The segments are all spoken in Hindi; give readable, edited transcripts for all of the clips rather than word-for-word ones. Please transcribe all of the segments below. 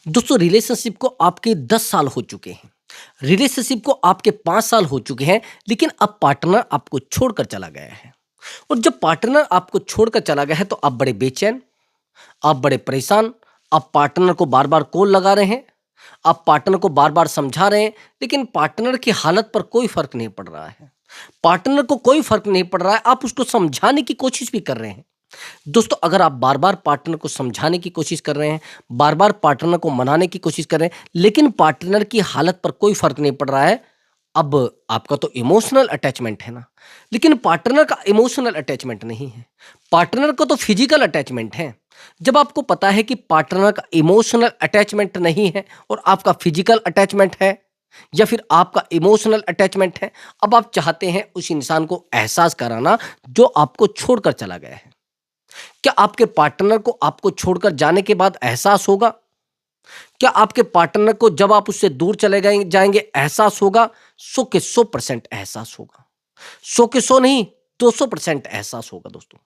दोस्तों रिलेशनशिप को आपके 10 साल हो चुके हैं। रिलेशनशिप को आपके 5 साल हो चुके हैं, लेकिन अब पार्टनर आपको छोड़कर चला गया है। और जब पार्टनर आपको छोड़कर चला गया है तो आप बड़े बेचैन, आप बड़े परेशान, आप पार्टनर को बार-बार कॉल लगा रहे हैं, आप पार्टनर को बार-बार समझा रहे हैं, लेकिन पार्टनर की हालत पर कोई फ़र्क नहीं पड़ रहा है। पार्टनर को कोई फ़र्क नहीं पड़ रहा है, आप उसको समझाने की कोशिश भी कर रहे हैं। दोस्तों अगर आप बार-बार पार्टनर को समझाने की कोशिश कर रहे हैं, बार-बार पार्टनर को मनाने की कोशिश कर रहे हैं, लेकिन पार्टनर की हालत पर कोई फ़र्क नहीं पड़ रहा है, अब आपका तो इमोशनल अटैचमेंट है ना, लेकिन पार्टनर का इमोशनल अटैचमेंट नहीं है। पार्टनर का तो फिजिकल अटैचमेंट है। जब आपको पता है कि पार्टनर का इमोशनल अटैचमेंट नहीं है और आपका फिजिकल अटैचमेंट है या फिर आपका इमोशनल अटैचमेंट है, अब आप चाहते हैं उस इंसान को एहसास कराना जो आपको छोड़कर चला गया है। क्या आपके पार्टनर को आपको छोड़कर जाने के बाद एहसास होगा? क्या आपके पार्टनर को जब आप उससे दूर चले गए जाएंगे एहसास होगा? 100 के 100% एहसास होगा। 100 के 100 नहीं, 200% एहसास होगा दोस्तों।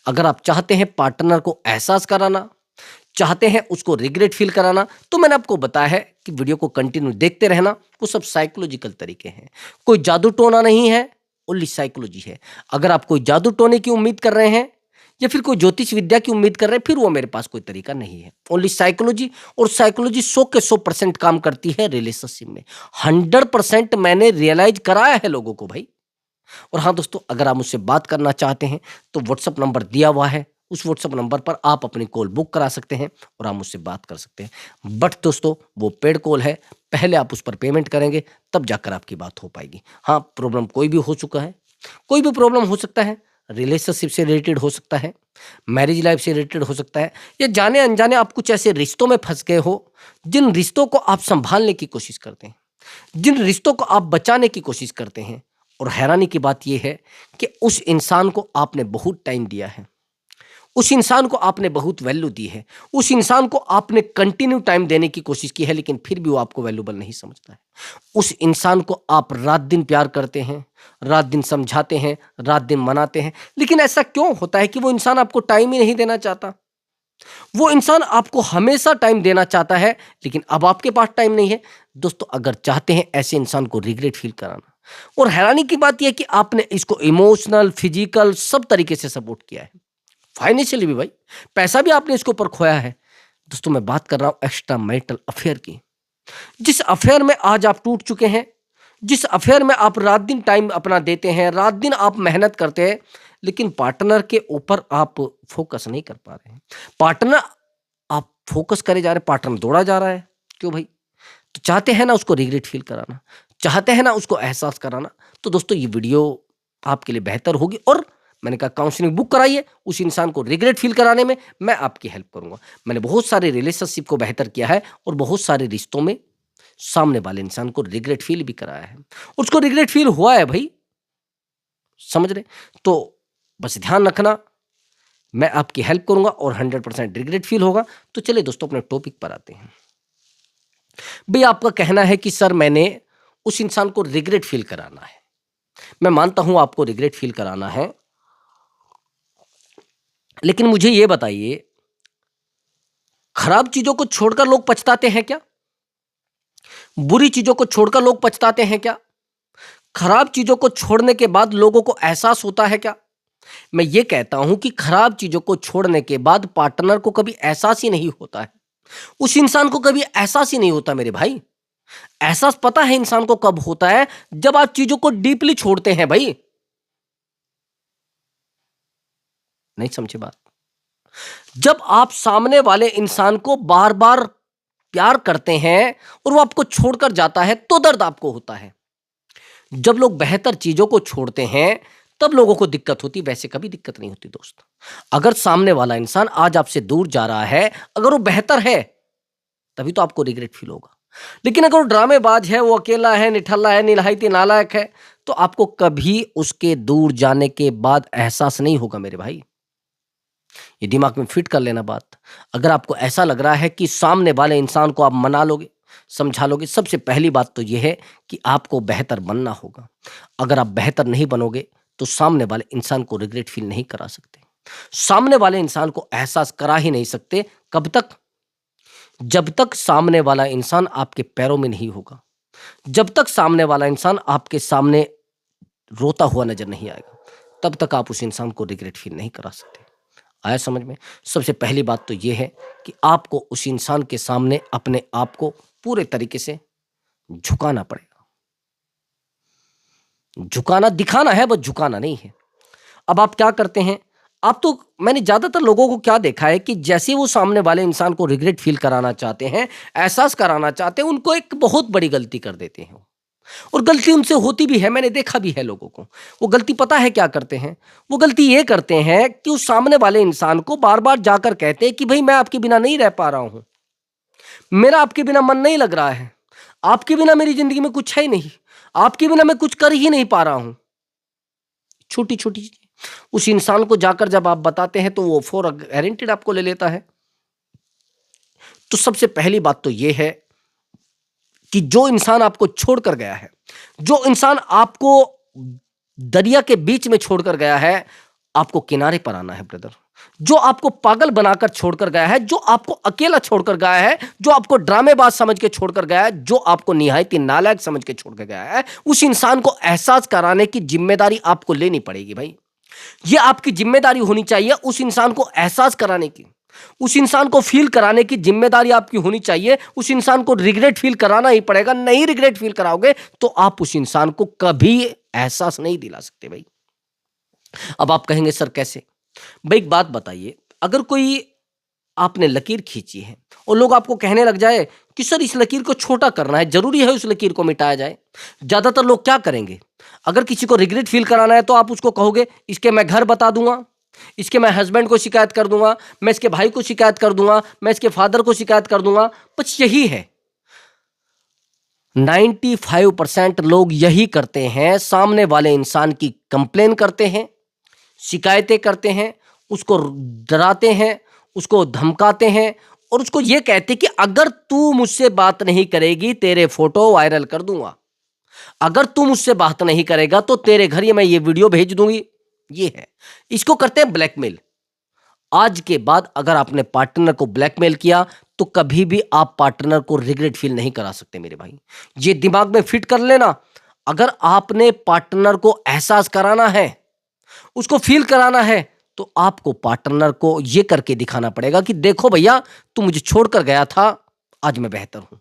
अगर आप चाहते हैं पार्टनर को एहसास कराना, चाहते हैं उसको रिग्रेट फील कराना, तो मैंने आपको बताया है कि वीडियो को कंटिन्यू देखते रहना। वो सब साइकोलॉजिकल तरीके हैं, कोई जादू टोना नहीं है, ओनली साइकोलॉजी है। अगर आप कोई जादू टोने की उम्मीद कर रहे हैं या फिर कोई ज्योतिष विद्या की उम्मीद कर रहे हैं, फिर वो मेरे पास कोई तरीका नहीं है। ओनली साइकोलॉजी, और साइकोलॉजी 100 के 100% काम करती है रिलेशनशिप में। 100% मैंने रियलाइज कराया है लोगों को भाई। और हाँ दोस्तों, अगर आप मुझसे बात करना चाहते हैं तो व्हाट्सअप नंबर दिया हुआ है, उस व्हाट्सअप नंबर पर आप अपनी कॉल बुक करा सकते हैं और आप मुझसे बात कर सकते हैं। बट दोस्तों वो पेड कॉल है, पहले आप उस पर पेमेंट करेंगे तब जाकर आपकी बात हो पाएगी। हाँ, प्रॉब्लम कोई भी हो चुका है, कोई भी प्रॉब्लम हो सकता है, रिलेशनशिप से रिलेटेड हो सकता है, मैरिज लाइफ से रिलेटेड हो सकता है, या जाने अनजाने आप कुछ ऐसे रिश्तों में फंस गए हो जिन रिश्तों को आप संभालने की कोशिश करते हैं, जिन रिश्तों को आप बचाने की कोशिश करते हैं। और हैरानी की बात यह है कि उस इंसान को आपने बहुत टाइम दिया है, उस इंसान को आपने बहुत वैल्यू दी है, उस इंसान को आपने कंटिन्यू टाइम देने की कोशिश की है, लेकिन फिर भी वो आपको वैल्यूबल नहीं समझता है। उस इंसान को आप रात दिन प्यार करते हैं, रात दिन समझाते हैं, रात दिन मनाते हैं, लेकिन ऐसा क्यों होता है कि वो इंसान आपको टाइम ही नहीं देना चाहता? वो इंसान आपको हमेशा टाइम देना चाहता है, लेकिन अब आपके पास टाइम नहीं है। दोस्तों अगर चाहते हैं ऐसे इंसान को रिग्रेट फील कराना, और हैरानी की बात यह है कि आपने इसको इमोशनल, फिजिकल सब तरीके से सपोर्ट किया है, फाइनेंशियली भी भाई, पैसा भी आपने इसके ऊपर खोया है। दोस्तों मैं बात कर रहा हूं एक्स्ट्रा मैरिटल अफेयर की। जिस अफेयर में आज आप टूट चुके हैं, जिस अफेयर में आप रात दिन टाइम अपना देते हैं, रात दिन आप मेहनत करते हैं, लेकिन पार्टनर के ऊपर आप फोकस नहीं कर पा रहे हैं। पार्टनर आप फोकस करे जा रहे हैं, पार्टनर दौड़ा जा रहा है, क्यों भाई? तो चाहते हैं ना उसको रिग्रेट फील कराना, चाहते हैं ना उसको एहसास कराना, तो दोस्तों ये वीडियो आपके लिए बेहतर होगी। और मैंने कहा काउंसलिंग बुक कराइए, उस इंसान को रिग्रेट फील कराने में मैं आपकी हेल्प करूंगा। मैंने बहुत सारे रिलेशनशिप को बेहतर किया है और बहुत सारे रिश्तों में सामने वाले इंसान को रिग्रेट फील भी कराया है, उसको रिग्रेट फील हुआ है भाई, समझ रहे? तो बस ध्यान रखना, मैं आपकी हेल्प करूंगा और 100% रिग्रेट फील होगा। तो चलिए दोस्तों अपने टॉपिक पर आते हैं। भाई आपका कहना है कि सर मैंने उस इंसान को रिग्रेट फील कराना है। मैं मानता हूं आपको रिग्रेट फील कराना है, लेकिन मुझे ये बताइए, खराब चीजों को छोड़कर लोग पछताते हैं क्या? बुरी चीजों को छोड़कर लोग पछताते हैं क्या? खराब चीजों को छोड़ने के बाद लोगों को एहसास होता है क्या? मैं ये कहता हूं कि खराब चीजों को छोड़ने के बाद पार्टनर को कभी एहसास ही नहीं होता है, उस इंसान को कभी एहसास ही नहीं होता मेरे भाई। एहसास पता है इंसान को कब होता है? जब आप चीजों को डीपली छोड़ते हैं भाई। नहीं समझे बात? जब आप सामने वाले इंसान को बार बार प्यार करते हैं और वो आपको छोड़कर जाता है तो दर्द आपको होता है। जब लोग बेहतर चीजों को छोड़ते हैं तब लोगों को दिक्कत होती, वैसे कभी दिक्कत नहीं होती दोस्त। अगर सामने वाला इंसान आज आपसे दूर जा रहा है, अगर वो बेहतर है तभी तो आपको रिग्रेट फील होगा। लेकिन अगर वो ड्रामेबाज है, वो अकेला है, निठल्ला है, निलाहिती नालायक है, तो आपको कभी उसके दूर जाने के बाद एहसास नहीं होगा मेरे भाई। ये दिमाग में फिट कर लेना बात। अगर आपको ऐसा लग रहा है कि सामने वाले इंसान को आप मना लोगे, समझा लोगे, सबसे पहली बात तो यह है कि आपको बेहतर बनना होगा। अगर आप बेहतर नहीं बनोगे तो सामने वाले इंसान को रिग्रेट फील नहीं करा सकते, सामने वाले इंसान को एहसास करा ही नहीं सकते। कब तक? जब तक सामने वाला इंसान आपके पैरों में नहीं होगा, जब तक सामने वाला इंसान आपके सामने रोता हुआ नजर नहीं आएगा, तब तक आप उस इंसान को रिग्रेट फील नहीं करा सकते। आया समझ में? सबसे पहली बात तो ये है कि आपको उस इंसान के सामने अपने आप को पूरे तरीके से झुकाना पड़ेगा। झुकाना, दिखाना है, बस झुकाना नहीं है। अब आप क्या करते हैं, आप तो, मैंने ज्यादातर लोगों को क्या देखा है कि जैसे वो सामने वाले इंसान को रिग्रेट फील कराना चाहते हैं, एहसास कराना चाहते हैं, उनको एक बहुत बड़ी गलती कर देते हैं। और गलती उनसे होती भी है, मैंने देखा भी है लोगों को। वो गलती पता है क्या करते हैं? वो गलती ये करते हैं कि उस सामने वाले इंसान को बार बार जाकर कहते हैं कि भाई मैं आपके बिना नहीं रह पा रहा हूं, मेरा आपके बिना मन नहीं लग रहा है, आपके बिना मेरी जिंदगी में कुछ है ही नहीं, आपके बिना मैं कुछ कर ही नहीं पा रहा हूं। छोटी छोटी चीजें उस इंसान को जाकर जब आप बताते हैं तो वो फॉर गारंटेड आपको ले लेता है। तो सबसे पहली बात तो ये है कि जो इंसान आपको छोड़कर गया है, जो इंसान आपको दरिया के बीच में छोड़कर गया है, आपको किनारे पर आना है ब्रदर। जो आपको पागल बनाकर छोड़कर गया है, जो आपको अकेला छोड़कर गया है, जो आपको ड्रामेबाज समझ के छोड़कर गया है, जो आपको निहायती नालायक समझ के छोड़कर गया है, उस इंसान को एहसास कराने की जिम्मेदारी आपको लेनी पड़ेगी भाई। ये आपकी जिम्मेदारी होनी चाहिए उस इंसान को एहसास कराने की, उस इंसान को फील कराने की जिम्मेदारी आपकी होनी चाहिए। उस इंसान को रिग्रेट फील कराना ही पड़ेगा। नहीं रिग्रेट फील कराओगे तो आप उस इंसान को कभी एहसास नहीं दिला सकते भाई। अब आप कहेंगे सर कैसे? भाई एक बात बताइए, अगर कोई, आपने लकीर खींची है और लोग आपको कहने लग जाए कि सर इस लकीर को छोटा करना है, जरूरी है उस लकीर को मिटाया जाए, ज्यादातर लोग क्या करेंगे? अगर किसी को रिग्रेट फील कराना है तो आप उसको कहोगे इसके मैं घर बता दूंगा, इसके मैं हस्बैंड को शिकायत कर दूंगा, मैं इसके भाई को शिकायत कर दूंगा, मैं इसके फादर को शिकायत कर दूंगा। बस यही है, 95% लोग यही करते हैं। सामने वाले इंसान की कंप्लेन करते हैं, शिकायतें करते हैं, उसको डराते हैं, उसको धमकाते हैं और उसको ये कहते कि अगर तू मुझसे बात नहीं करेगी तेरे फोटो वायरल कर दूंगा, अगर तू मुझसे बात नहीं करेगा तो तेरे घर ये मैं ये वीडियो भेज दूंगी। ये है, इसको करते हैं ब्लैकमेल। आज के बाद अगर आपने पार्टनर को ब्लैकमेल किया तो कभी भी आप पार्टनर को रिग्रेट फील नहीं करा सकते मेरे भाई। ये दिमाग में फिट कर लेना। अगर आपने पार्टनर को एहसास कराना है, उसको फील कराना है, तो आपको पार्टनर को यह करके दिखाना पड़ेगा कि देखो भैया तू मुझे छोड़कर गया था, आज मैं बेहतर हूं।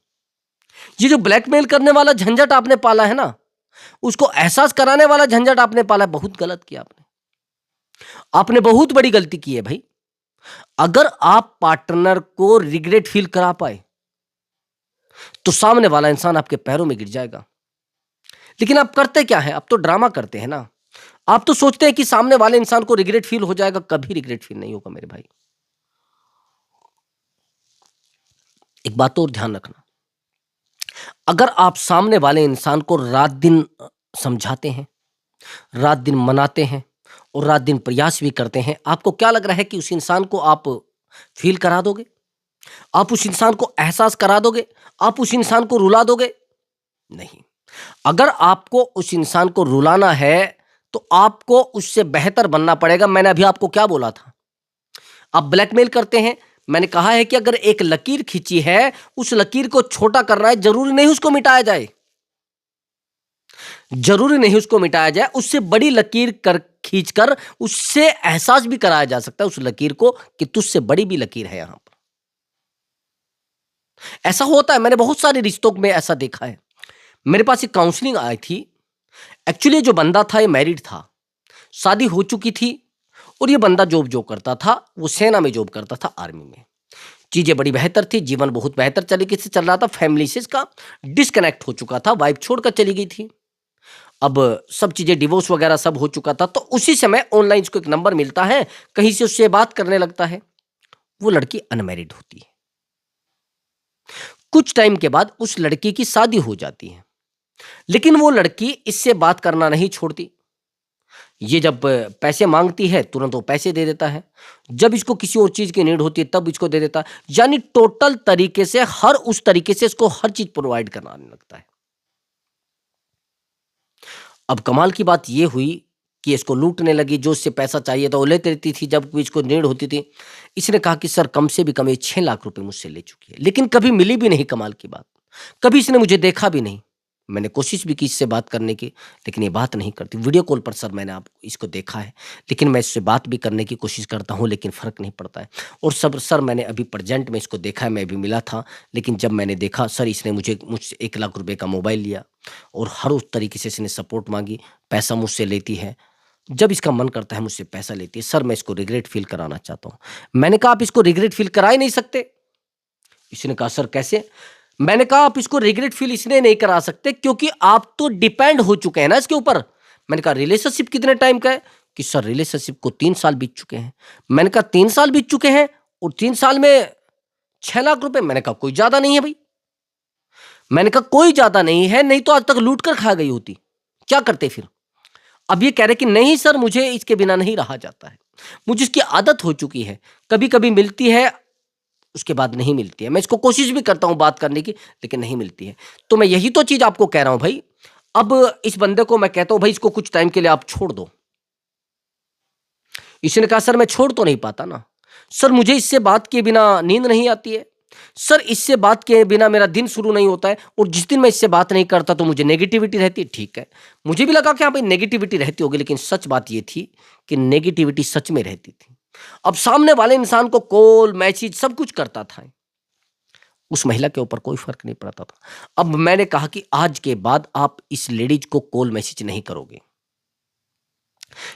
ये जो ब्लैकमेल करने वाला झंझट आपने पाला है ना, उसको एहसास कराने वाला झंझट आपने पाला है, बहुत गलत किया आपने बहुत बड़ी गलती की है भाई। अगर आप पार्टनर को रिग्रेट फील करा पाए तो सामने वाला इंसान आपके पैरों में गिर जाएगा। लेकिन आप करते क्या है? आप तो ड्रामा करते हैं ना। आप तो सोचते हैं कि सामने वाले इंसान को रिग्रेट फील हो जाएगा। कभी रिग्रेट फील नहीं होगा मेरे भाई। एक बात और ध्यान रखना, अगर आप सामने वाले इंसान को रात दिन समझाते हैं, रात दिन मनाते हैं और रात दिन प्रयास भी करते हैं, आपको क्या लग रहा है कि उस इंसान को आप फील करा दोगे? आप उस इंसान को एहसास करा दोगे? आप उस इंसान को रुला दोगे? नहीं। अगर आपको उस इंसान को रुलाना है तो आपको उससे बेहतर बनना पड़ेगा। मैंने अभी आपको क्या बोला था? आप ब्लैकमेल करते हैं। मैंने कहा है कि अगर एक लकीर खींची है, उस लकीर को छोटा करना है, जरूरी नहीं उसको मिटाया जाए, जरूरी नहीं उसको मिटाया जाए, उससे बड़ी लकीर कर खींचकर उससे एहसास भी कराया जा सकता है उस लकीर को कि तुझसे बड़ी भी लकीर है यहां पर। ऐसा होता है, मैंने बहुत सारे रिश्तों में ऐसा देखा है। मेरे पास एक काउंसलिंग आई थी। एक्चुअली जो बंदा था ये मैरिड था, शादी हो चुकी थी और ये बंदा जॉब जो करता था वो सेना में जॉब करता था, आर्मी में। चीजें बड़ी बेहतर थी, जीवन बहुत बेहतर तरीके से चल रहा था। फैमिली से इसका डिस्कनेक्ट हो चुका था, वाइफ छोड़कर चली गई थी। अब सब चीजें डिवोर्स वगैरह सब हो चुका था। तो उसी समय ऑनलाइन इसको एक नंबर मिलता है, कहीं से उससे बात करने लगता है। वो लड़की अनमैरिड होती है। कुछ टाइम के बाद उस लड़की की शादी हो जाती है, लेकिन वो लड़की इससे बात करना नहीं छोड़ती। ये जब पैसे मांगती है तुरंत वो पैसे दे देता है, जब इसको किसी और चीज की नीड होती है तब इसको दे देता है। यानी टोटल तरीके से हर उस तरीके से इसको हर चीज प्रोवाइड कराने लगता है। अब कमाल की बात ये हुई कि इसको लूटने लगी, जो इससे पैसा चाहिए था वो लेती रहती थी जब भी इसको नीड होती थी। इसने कहा कि सर कम से भी कम ये 6 लाख रुपए मुझसे ले चुकी है, लेकिन कभी मिली भी नहीं, कमाल की बात। कभी इसने मुझे देखा भी नहीं। मैंने कोशिश भी की इससे बात करने की, लेकिन ये बात नहीं करती। वीडियो कॉल पर सर मैंने आप इसको देखा है, लेकिन मैं इससे बात भी करने की कोशिश करता हूँ, लेकिन फ़र्क नहीं पड़ता है। और सब सर मैंने अभी प्रेज़ेंट में इसको देखा है, मैं भी मिला था, लेकिन जब मैंने देखा सर इसने मुझसे 1 लाख रुपए का मोबाइल लिया और हर उस तरीके से इसने सपोर्ट माँगी, पैसा मुझसे लेती है। जब इसका मन करता है मुझसे पैसा लेती है। सर मैं इसको रिग्रेट फ़ील कराना चाहता हूँ। मैंने कहा आप इसको रिग्रेट फ़ील करा ही नहीं सकते। इसने कहा सर कैसे? मैंने कहा आप इसको रिग्रेट फ़ील इसलिए नहीं करा सकते क्योंकि आप तो डिपेंड हो चुके हैं ना इसके ऊपर। मैंने कहा रिलेशनशिप कितने टाइम का है? कि सर रिलेशनशिप को 3 साल बीत चुके हैं। मैंने कहा 3 साल बीत चुके हैं और 3 साल में 6 लाख रुपए? मैंने कहा कोई ज़्यादा नहीं है भई। मैंने कहा कोई ज़्यादा नहीं है, नहीं तो आज तक लूट कर खा गई होती। क्या करते फिर? अब ये कह रहे कि नहीं सर मुझे इसके बिना नहीं रहा जाता है। मुझे इसकी आदत हो चुकी है। कभी-कभी मिलती है, उसके बाद नहीं मिलती है। मैं इसको कोशिश भी करता हूँ बात करने की, लेकिन नहीं मिलती है। तो मैं यही तो चीज़ आपको कह रहा हूँ भाई। अब इस बंदे को मैं कहता हूँ भाई इसको कुछ टाइम के लिए आप छोड़ दो। इसने कहा सर मैं छोड़ तो नहीं पाता ना। सर मुझे इससे बात किए बिना नींद नहीं आती है। सर इससे बात किए बिना मेरा दिन शुरू नहीं होता है और जिस दिन मैं इससे बात नहीं करता तो मुझे नेगेटिविटी रहती है। ठीक है, मुझे भी लगा कि हाँ भाई नेगेटिविटी रहती होगी, लेकिन सच बात ये थी कि नेगेटिविटी सच में रहती थी। अब सामने वाले इंसान को कॉल, मैसेज सब कुछ करता था। उस महिला के ऊपर कोई फ़र्क नहीं पड़ता था। अब मैंने कहा कि आज के बाद आप इस लेडीज़ को कॉल, मैसेज नहीं करोगे।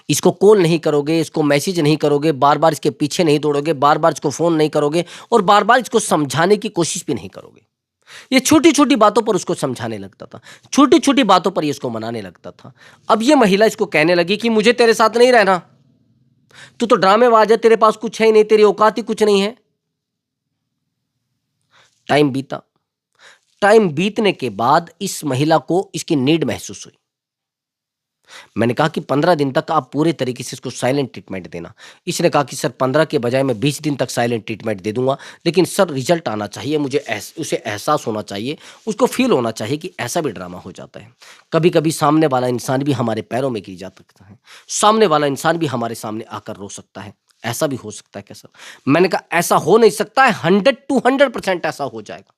इसको कॉल नहीं करोगे, इसको मैसेज नहीं करोगे, बार-बार इसके पीछे नहीं दौड़ोगे, बार-बार इसको फ़ोन नहीं करोगे और बार-बार इसको समझाने की कोशिश भी नहीं करोगे। ये छोटी-छोटी बातों पर उसको समझाने लगता था, छोटी-छोटी बातों पर ये इसको मनाने लगता था। अब ये महिला इसको कहने लगी कि मुझे तेरे साथ नहीं रहना, तू तो ड्रामेबाज़ है, तेरे पास कुछ है ही नहीं, तेरी औकात ही कुछ नहीं है। टाइम बीता। टाइम बीतने के बाद इस महिला को इसकी नीड महसूस हुई। मैंने कहा कि 15 दिन तक आप पूरे तरीके से इसको साइलेंट ट्रीटमेंट देना। इसने कहा कि सर 15 के बजाय मैं 20 दिन तक साइलेंट ट्रीटमेंट दे दूँगा, लेकिन सर रिज़ल्ट आना चाहिए, मुझे उसे एहसास होना चाहिए, उसको फ़ील होना चाहिए कि ऐसा भी ड्रामा हो जाता है। कभी-कभी सामने वाला इंसान भी हमारे पैरों में गिर जा सकता है। सामने वाला इंसान भी हमारे सामने आकर रो सकता है। ऐसा भी हो सकता है क्या सर? मैंने कहा ऐसा हो नहीं सकता है, 100 टू 100% ऐसा हो जाएगा।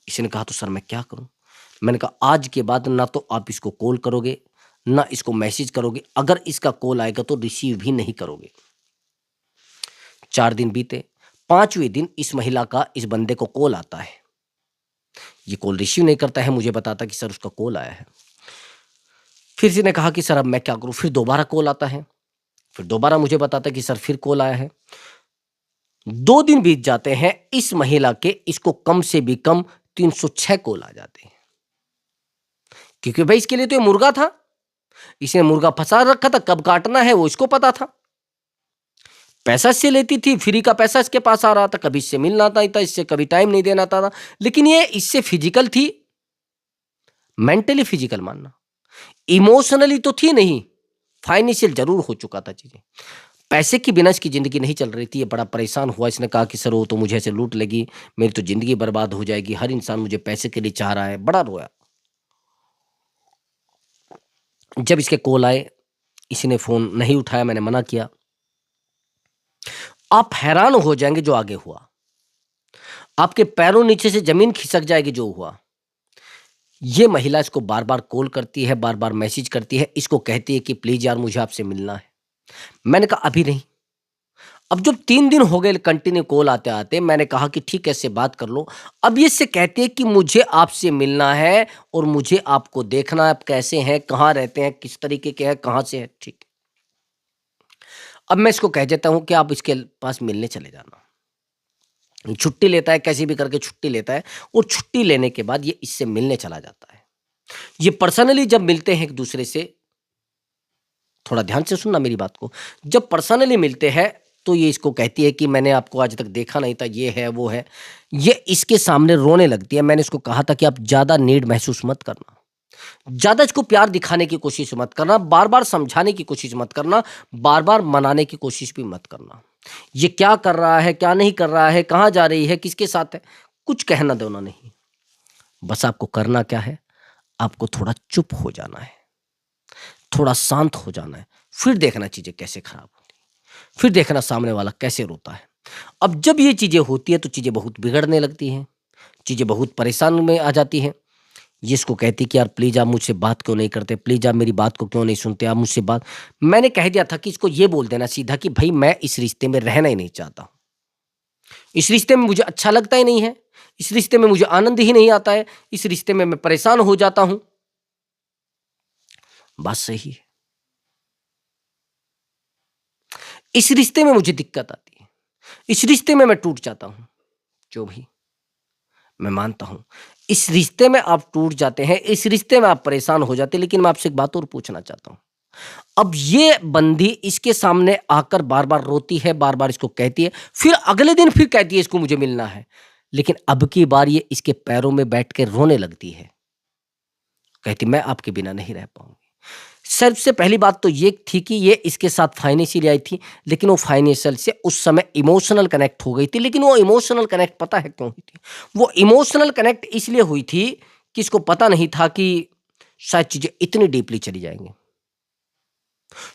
इसने कहा तो सर मैं क्या करूं? मैंने कहा आज के बाद ना तो आप इसको कॉल करोगे, ना इसको मैसेज करोगे, अगर इसका कॉल आएगा तो रिसीव भी नहीं करोगे। 4 दिन बीते, 5वें दिन इस महिला का इस बंदे को कॉल आता है। ये कॉल रिसीव नहीं करता है, मुझे बताता कि सर उसका कॉल आया है। फिर इसने कहा कि सर अब मैं क्या करूं? फिर दोबारा कॉल आता है, फिर दोबारा मुझे बताता कि सर फिर कॉल आया है। 2 दिन बीत जाते हैं, इस महिला के इसको कम से भी कम 306 कॉल आ जाते हैं। क्योंकि भाई इसके लिए तो ये मुर्गा था, इसने मुर्गा फंसा रखा था, कब काटना है वो इसको पता था। पैसा इससे लेती थी, फ्री का पैसा इसके पास आ रहा था, कभी इससे मिलना आता था, इससे कभी टाइम नहीं देना आता था, लेकिन ये इससे फिजिकल थी, मेंटली फिजिकल मानना, इमोशनली तो थी नहीं, फाइनेंशियल जरूर हो चुका था चीजें। पैसे के बिना इसकी जिंदगी नहीं चल रही थी, ये बड़ा परेशान हुआ। इसने कहा कि सर वो तो मुझे ऐसे लूट लगी, मेरी तो जिंदगी बर्बाद हो जाएगी, हर इंसान मुझे पैसे के लिए चाह रहा है, बड़ा रोया। जब इसके कॉल आए, इसने फोन नहीं उठाया, मैंने मना किया। आप हैरान हो जाएंगे जो आगे हुआ, आपके पैरों नीचे से जमीन खिसक जाएगी जो हुआ। ये महिला इसको बार बार कॉल करती है, बार बार मैसेज करती है, इसको कहती है कि प्लीज यार मुझे आपसे मिलना है। मैंने कहा अभी नहीं। अब जब 3 दिन हो गए कंटिन्यू कॉल आते आते, मैंने कहा कि ठीक है इससे बात कर लो। अब ये इससे कहती है कि मुझे आपसे मिलना है और मुझे आपको देखना है, आप कैसे हैं, कहाँ रहते हैं, किस तरीके के हैं, कहाँ से हैं। ठीक है, अब मैं इसको कह देता हूं कि आप इसके पास मिलने चले जाना। छुट्टी लेता है, कैसी भी करके छुट्टी लेता है और छुट्टी लेने के बाद ये इससे मिलने चला जाता है। ये पर्सनली जब मिलते हैं एक दूसरे से, थोड़ा ध्यान से सुनना मेरी बात को, जब पर्सनली मिलते हैं तो ये इसको कहती है कि मैंने आपको आज तक देखा नहीं था, ये है वो है। ये इसके सामने रोने लगती है। मैंने इसको कहा था कि आप ज़्यादा नीड महसूस मत करना, ज़्यादा इसको प्यार दिखाने की कोशिश मत करना, बार बार समझाने की कोशिश मत करना, बार बार मनाने की कोशिश भी मत करना। ये क्या कर रहा है, क्या नहीं कर रहा है, कहाँ जा रही है, किसके साथ है, कुछ कहना देना नहीं। बस आपको करना क्या है, आपको थोड़ा चुप हो जाना है। थोड़ा शांत हो जाना है, फिर देखना चीज़ें कैसे खराब होती हैं, फिर देखना सामने वाला कैसे रोता है। अब जब ये चीज़ें होती हैं तो चीज़ें बहुत बिगड़ने लगती हैं, चीज़ें बहुत परेशान में आ जाती हैं। ये इसको कहती कि यार प्लीज़ आप मुझसे बात क्यों नहीं करते? प्लीज़ आप मेरी बात को क्यों नहीं सुनते? आप मुझसे बात। मैंने कह दिया था कि इसको ये बोल देना सीधा कि भई मैं इस रिश्ते में रहना ही नहीं चाहता हूँ। इस रिश्ते में मुझे अच्छा लगता ही नहीं है, इस रिश्ते में मुझे आनंद ही नहीं आता है, इस रिश्ते में मैं परेशान हो जाता हूँ। बात सही है। इस रिश्ते में मुझे दिक्कत आती है, इस रिश्ते में मैं टूट जाता हूँ। जो भी मैं मानता हूँ, इस रिश्ते में आप टूट जाते हैं, इस रिश्ते में आप परेशान हो जाते हैं, लेकिन मैं आपसे एक बात और पूछना चाहता हूँ। अब ये बंदी इसके सामने आकर बार-बार रोती है, बार-बार इसको कहती है, फिर अगले दिन फिर कहती है इसको मुझे मिलना है। लेकिन अब की बार ये इसके पैरों में बैठ के रोने लगती है। कहती मैं आपके बिना नहीं रह पाऊँगी। सबसे पहली बात तो ये थी कि ये इसके साथ फाइनेंशियली आई थी, लेकिन वो फाइनेंशियल से उस समय इमोशनल कनेक्ट हो गई थी। लेकिन वो इमोशनल कनेक्ट पता है क्यों हुई थी? वो इमोशनल कनेक्ट इसलिए हुई थी कि इसको पता नहीं था कि शायद चीज़ें इतनी डीपली चली जाएँगी,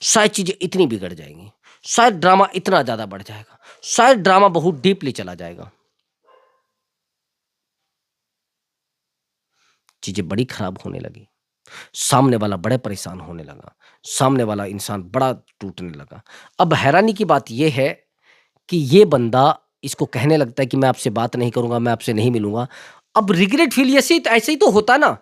शायद चीज़ें इतनी बिगड़ जाएँगी, शायद ड्रामा इतना ज़्यादा बढ़ जाएगा, शायद ड्रामा बहुत डीपली चला जाएगा। चीज़ें बड़ी खराब होने लगी। सामने वाला बड़े परेशान होने लगा, सामने वाला इंसान बड़ा टूटने लगा। अब हैरानी की बात ये है कि ये बंदा इसको कहने लगता है कि मैं आपसे बात नहीं करूँगा, मैं आपसे नहीं मिलूँगा। अब रिग्रेट फ़ील ऐसे ही तो होता है ना।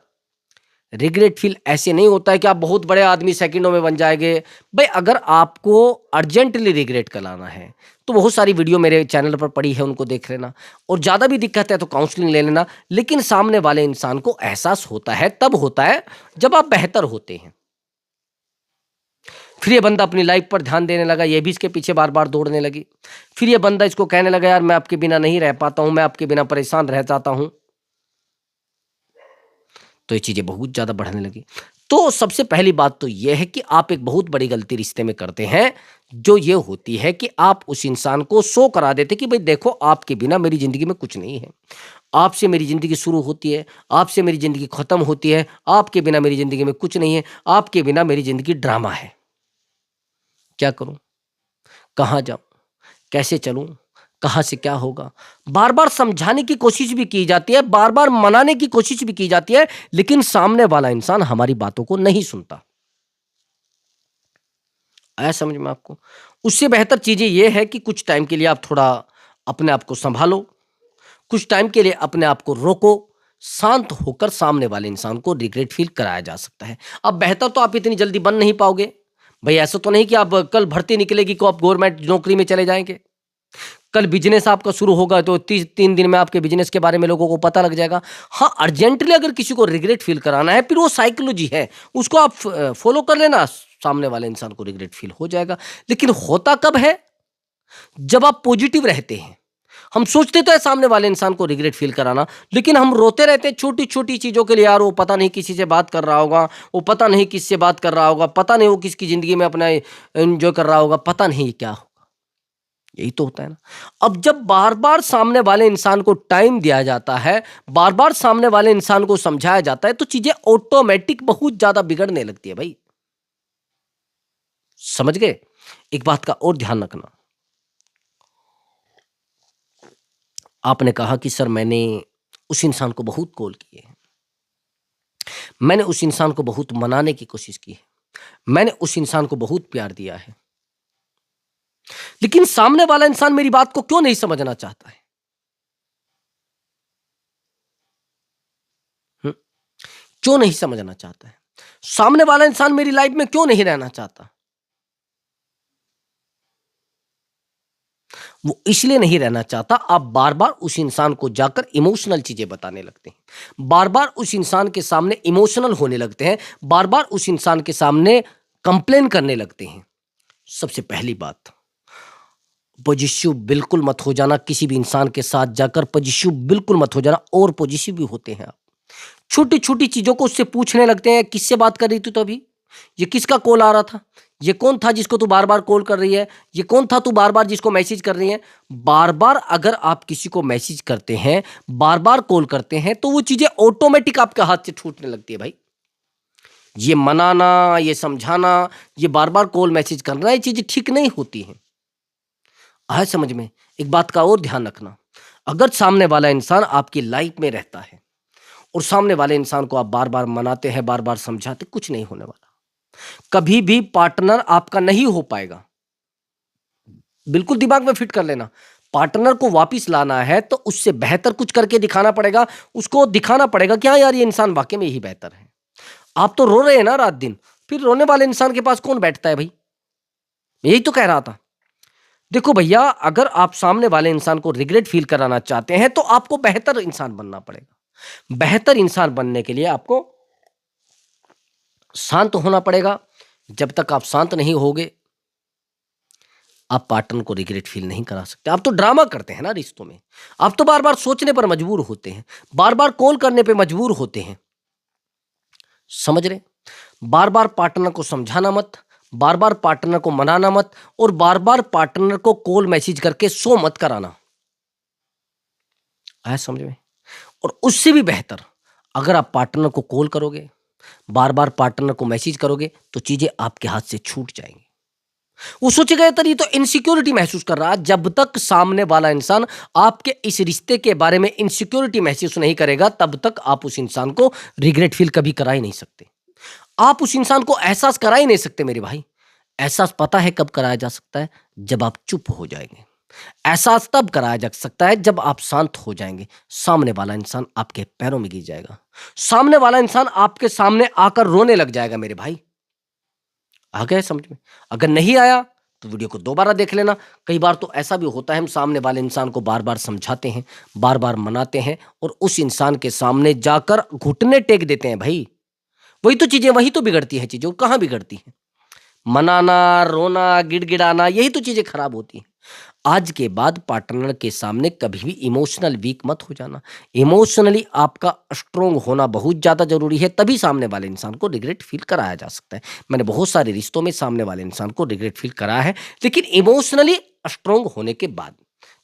रिग्रेट फ़ील ऐसे नहीं होता है कि आप बहुत बड़े आदमी सेकंडों में बन जाएँगे। भई अगर आपको अर्जेंटली रिग्रेट कराना है, तो बहुत सारी वीडियो मेरे चैनल पर पड़ी है, उनको देख लेना और ज़्यादा भी दिक्कत है तो काउंसलिंग ले लेना। लेकिन सामने वाले इंसान को एहसास होता है, तब होता है जब आप बेहतर होते हैं। फिर ये बंदा अपनी लाइफ़ पर ध्यान देने लगा, ये भी इसके पीछे बार-बार दौड़ने लगी। फिर ये बंदा इसको कहने लगा यार मैं आपके बिना नहीं रह पाता हूँ, मैं आपके बिना परेशान रह जाता हूँ। तो ये चीज़ें बहुत ज़्यादा बढ़ने लगी। तो सबसे पहली बात तो ये है कि आप एक बहुत बड़ी गलती रिश्ते में करते हैं, जो ये होती है कि आप उस इंसान को शो करा देते कि भई देखो आपके बिना मेरी ज़िंदगी में कुछ नहीं है। आपसे मेरी ज़िंदगी शुरू होती है, आपसे मेरी ज़िंदगी खत्म होती है, आपके बिना मेरी ज़िंदगी में कुछ नहीं है, आपके बिना मेरी ज़िंदगी ड्रामा है। क्या करूँ? कहाँ जाऊँ? कैसे चलूँ? कहाँ से क्या होगा? बार-बार समझाने की कोशिश भी की जाती है, बार-बार मनाने की कोशिश भी की जाती है, लेकिन सामने वाला इंसान हमारी बातों को नहीं सुनता। आया समझ में आपको? उससे बेहतर चीज़ें ये है कि कुछ टाइम के लिए आप थोड़ा अपने आप को सँभालो, कुछ टाइम के लिए अपने आप को रोको, शांत होकर सामने वाले इंसान को रिग्रेट फ़ील कराया जा सकता है। अब बेहतर तो आप इतनी जल्दी बन नहीं पाओगे। भई ऐसा तो नहीं कि आप कल भर्ती निकलेगी तो आप गवर्नमेंट नौकरी में चले जाएँगे। कल बिज़नेस आपका शुरू होगा तो 3 दिन में आपके बिज़नेस के बारे में लोगों को पता लग जाएगा। हाँ, अर्जेंटली अगर किसी को रिग्रेट फ़ील कराना है, फिर वो साइकोलॉजी है, उसको आप फ़ॉलो कर लेना, सामने वाले इंसान को रिग्रेट फ़ील हो जाएगा। लेकिन होता कब है? जब आप पॉज़िटिव रहते हैं। हम सोचते तो है सामने वाले इंसान को रिग्रेट फ़ील कराना, लेकिन हम रोते रहते हैं छोटी-छोटी चीज़ों के लिए, यार वो पता नहीं किसी से बात कर रहा होगा, वो पता नहीं किससे बात कर रहा होगा, पता नहीं वो किसकी ज़िंदगी में अपना एन्जॉय कर रहा होगा, पता नहीं क्या होगा। यही तो होता है ना। अब जब बार-बार सामने वाले इंसान को टाइम दिया जाता है, बार-बार सामने वाले इंसान को समझाया जाता है, तो चीज़ें ऑटोमैटिक बहुत ज़्यादा बिगड़ने लगती है भाई। समझ गए? एक बात का और ध्यान रखना। आपने कहा कि सर मैंने उस इंसान को बहुत कॉल किए हैं। मैंने उस इंसान को बहुत मनाने की कोशिश की है। मैंने उस इंसान को बहुत प्यार दिया है। लेकिन सामने वाला इंसान मेरी बात को क्यों नहीं समझना चाहता है? हुँ, क्यों नहीं समझना चाहता है? सामने वाला इंसान मेरी लाइफ़ में क्यों नहीं रहना चाहता? वो इसलिए नहीं रहना चाहता, आप बार-बार उस इंसान को जाकर इमोशनल चीज़ें बताने लगते हैं। बार-बार उस इंसान के सामने इमोशनल होने लगते हैं, बार-बार उस इंसान के सामने कंप्लेन करने लगते हैं। सबसे पहली बात, पॉज़िसिव बिल्कुल मत हो जाना किसी भी इंसान के साथ जाकर पॉज़िसिव बिल्कुल मत हो जाना और पॉज़िसिव भी होते हैं आप। छोटी-छोटी चीज़ों को उससे पूछने लगते हैं, किससे बात कर रही थी तू अभी? ये किसका कॉल आ रहा था? ये कौन था जिसको तू बार-बार कॉल कर रही है? ये कौन था तू बार-बार जिसको मैसेज कर रही है? बार-बार अगर आप किसी को मैसेज करते हैं, बार-बार कॉल करते हैं, तो वो चीज़ें ऑटोमैटिक आपके हाथ से छूटने लगती है भाई। ये मनाना, ये समझाना, ये बार-बार कॉल मैसेज करना, ये चीज़ें ठीक नहीं होती हैं। आया समझ में? एक बात का और ध्यान रखना, अगर सामने वाला इंसान आपकी लाइफ में रहता है और सामने वाले इंसान को आप बार-बार मनाते हैं, बार-बार समझाते, कुछ नहीं होने वाला। कभी भी पार्टनर आपका नहीं हो पाएगा। बिल्कुल दिमाग में फिट कर लेना। पार्टनर को वापिस लाना है तो उससे बेहतर कुछ करके दिखाना पड़ेगा, उसको दिखाना पड़ेगा कि हाँ यार, ये इंसान वाक़ई में यही बेहतर है। आप तो रो रहे हैं ना रात-दिन, फिर रोने वाले इंसान के पास कौन बैठता है भई? यही तो कह रहा था। देखो भैया, अगर आप सामने वाले इंसान को रिग्रेट फ़ील कराना चाहते हैं, तो आपको बेहतर इंसान बनना पड़ेगा। बेहतर इंसान बनने के लिए आपको शांत होना पड़ेगा। जब तक आप शांत नहीं होगे, आप पार्टनर को रिग्रेट फ़ील नहीं करा सकते। आप तो ड्रामा करते हैं ना रिश्तों में। आप तो बार-बार सोचने पर मजबूर होते हैं, बार-बार कॉल करने पे मजबूर होते हैं। समझ रहे? बार-बार पार्टनर को समझाना मत, बार-बार पार्टनर को मनाना मत और बार-बार पार्टनर को कॉल मैसेज करके शो मत कराना। आया समझ में? और उससे भी बेहतर, अगर आप पार्टनर को कॉल करोगे, बार-बार पार्टनर को मैसेज करोगे, तो चीज़ें आपके हाथ से छूट जाएँगी। वो सोचेगा यार, ये तो इनसिक्योरिटी महसूस कर रहा है। जब तक सामने वाला इंसान आपके इस रिश्ते के बारे में इनसिक्योरिटी महसूस नहीं करेगा, तब तक आप उस इंसान को रिग्रेट फ़ील कभी करा ही नहीं सकते। आप उस इंसान को एहसास करा ही नहीं सकते मेरे भाई। एहसास पता है कब कराया जा सकता है? जब आप चुप हो जाएँगे। एहसास तब कराया जा सकता है जब आप शांत हो जाएँगे। सामने वाला इंसान आपके पैरों में गिर जाएगा। सामने वाला इंसान आपके सामने आकर रोने लग जाएगा मेरे भाई। आ गया है समझ में? अगर नहीं आया तो वीडियो को दोबारा देख लेना। कई बार तो ऐसा भी होता है, हम सामने वाले इंसान को बार-बार समझाते हैं, बार-बार मनाते हैं और उस इंसान के सामने जाकर घुटने टेक देते हैं भाई। वही तो चीज़ें, वही तो बिगड़ती हैं चीज़ें, और कहाँ बिगड़ती हैं? मनाना, रोना, गिड़गिड़ाना, यही तो चीज़ें खराब होती हैं। आज के बाद पार्टनर के सामने कभी भी इमोशनल वीक मत हो जाना। इमोशनली आपका स्ट्रॉन्ग होना बहुत ज़्यादा ज़रूरी है, तभी सामने वाले इंसान को रिग्रेट फ़ील कराया जा सकता है। मैंने बहुत सारे रिश्तों में सामने वाले इंसान को रिग्रेट फ़ील कराया है, लेकिन इमोशनली स्ट्रॉन्ग होने के बाद।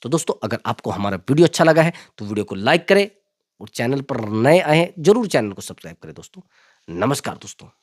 तो दोस्तों, अगर आपको हमारा वीडियो अच्छा लगा है, तो वीडियो को लाइक करें और चैनल पर नए आए हैं, ज़रूर चैनल को सब्सक्राइब करें दोस्तों। नमस्कार दोस्तों।